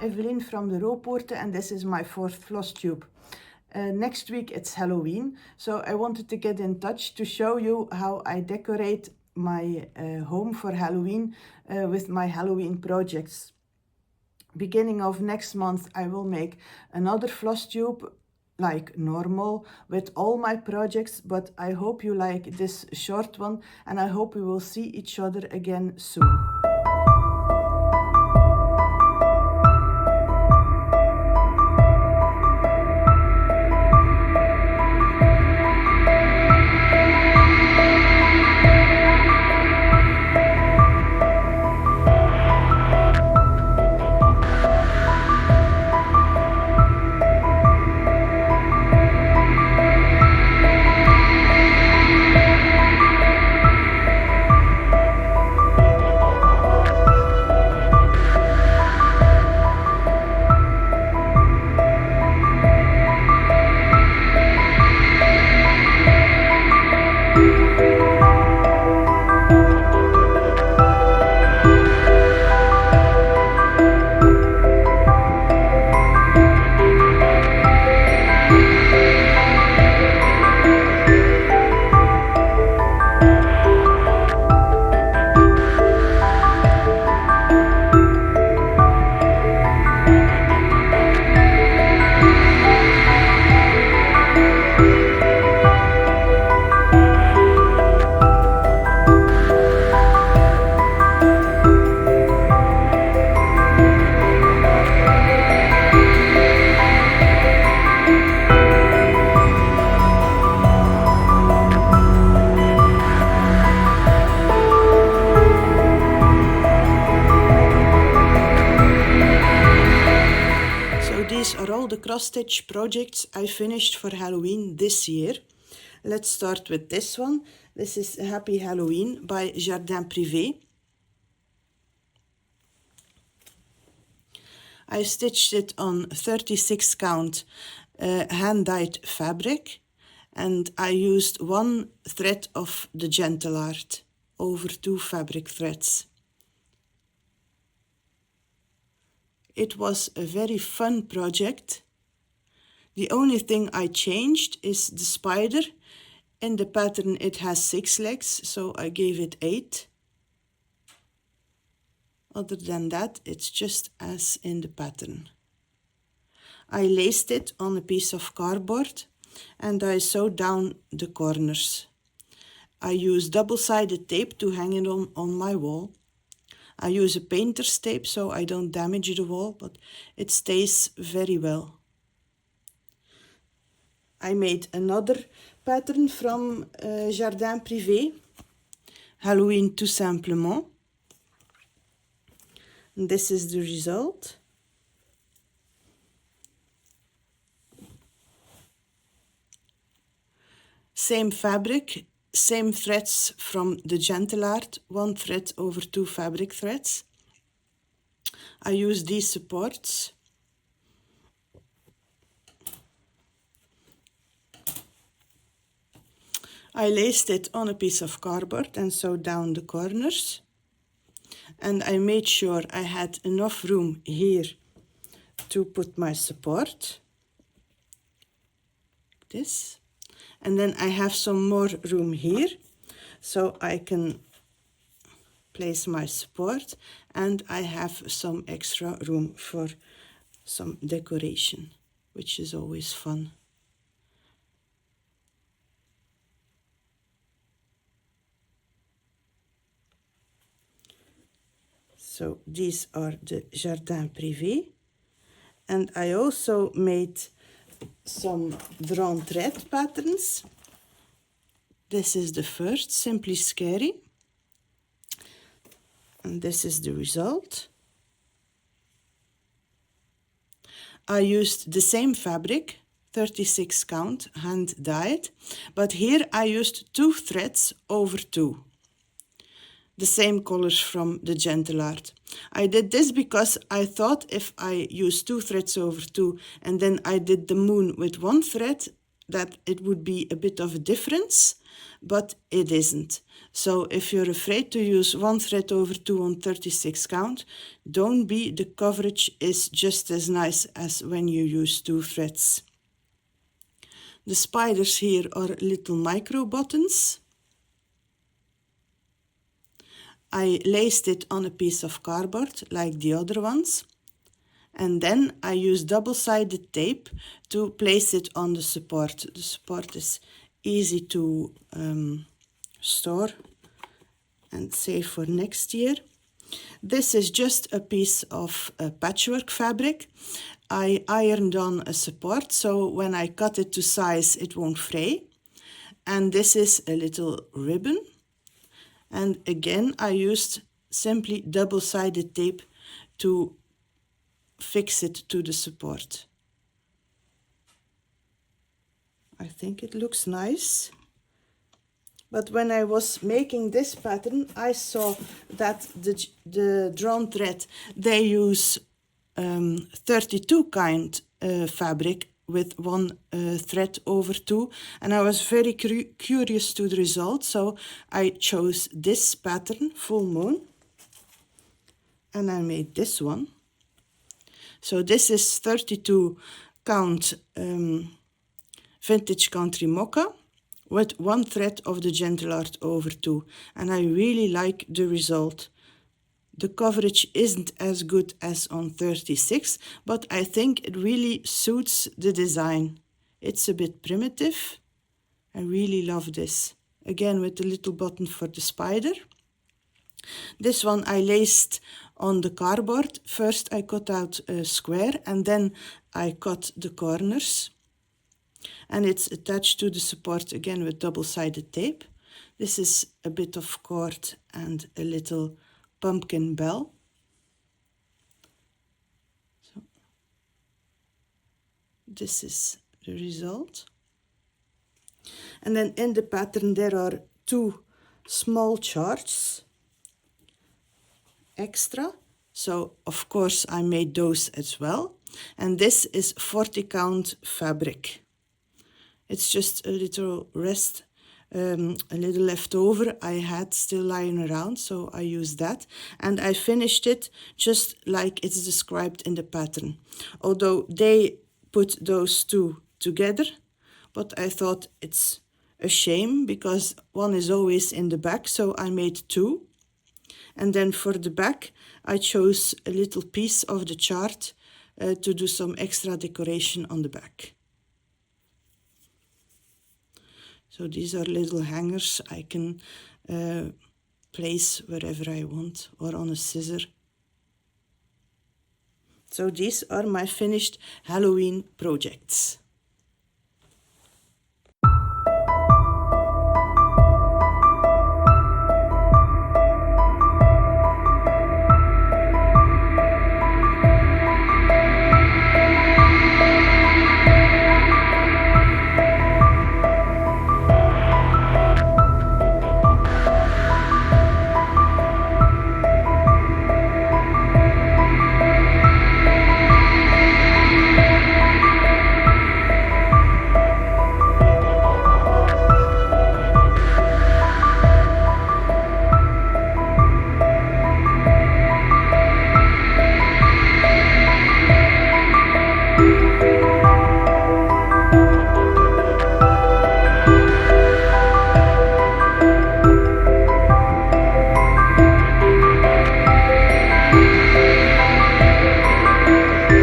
Evelyn from the Roopoorten, and this is my 4th floss tube. Next week it's Halloween, so I wanted to get in touch to show you how I decorate my home for Halloween with my Halloween projects. Beginning of next month I will make another floss tube like normal with all my projects, but I hope you like this short one and I hope we will see each other again soon. These are all the cross-stitch projects I finished for Halloween this year. Let's start with this one. This is Happy Halloween by Jardin Privé. I stitched it on 36 count hand-dyed fabric, and I used 1 thread of the Gentle Art over 2 fabric threads. It was a very fun project. The only thing I changed is the spider. In the pattern it has 6 legs, so I gave it 8. Other than that, it's just as in the pattern. I laced it on a piece of cardboard and I sewed down the corners. I use double-sided tape to hang it on my wall. I use a painter's tape so I don't damage the wall, but it stays very well. I made another pattern from Jardin Privé, Halloween tout simplement. And this is the result. Same fabric, same threads from the Gentle Art, 1 thread over 2 fabric threads. I use these supports. I laced it on a piece of cardboard and sewed down the corners. And I made sure I had enough room here to put my support. Like this. And then I have some more room here, so I can place my support, and I have some extra room for some decoration, which is always fun. So these are the Jardin Privé, and I also made some drawn thread patterns. This is the first, Simply Scary, and this is the result. I used the same fabric, 36 count, hand dyed, but here I used 2 threads over 2. The same colors from the Gentle Art. I did this because I thought if I use 2 threads over 2 and then I did the moon with 1 thread, that it would be a bit of a difference, but it isn't. So if you're afraid to use 1 thread over 2 on 36 count, don't be. The coverage is just as nice as when you use 2 threads. The spiders here are little micro buttons. I laced it on a piece of cardboard like the other ones. And then I use double-sided tape to place it on the support. The support is easy to store and save for next year. This is just a piece of patchwork fabric. I ironed on a support, so when I cut it to size, it won't fray. And this is a little ribbon. And again, I used simply double-sided tape to fix it to the support. I think it looks nice. But when I was making this pattern, I saw that the drawn thread, they use 32 count fabric with 1 thread over 2, and I was very curious to the result, so I chose this pattern, full moon, and I made this one. So this is 32 count vintage country mocha with 1 thread of the gentle art over 2, and I really like the result. The coverage isn't as good as on 36, but I think it really suits the design. It's a bit primitive. I really love this. Again, with a little button for the spider. This one I laced on the cardboard. First I cut out a square and then I cut the corners. And it's attached to the support again with double-sided tape. This is a bit of cord and a little pumpkin bell. So this is the result. And then in the pattern there are 2 small charts extra, so of course I made those as well. And this is 40 count fabric. It's just a little rest, a little left over I had still lying around, so I used that, and I finished it just like it's described in the pattern, although they put those 2 together, but I thought it's a shame because one is always in the back, so I made 2. And then for the back I chose a little piece of the chart to do some extra decoration on the back. So these are little hangers I can place wherever I want, or on a scissor. So these are my finished Halloween projects.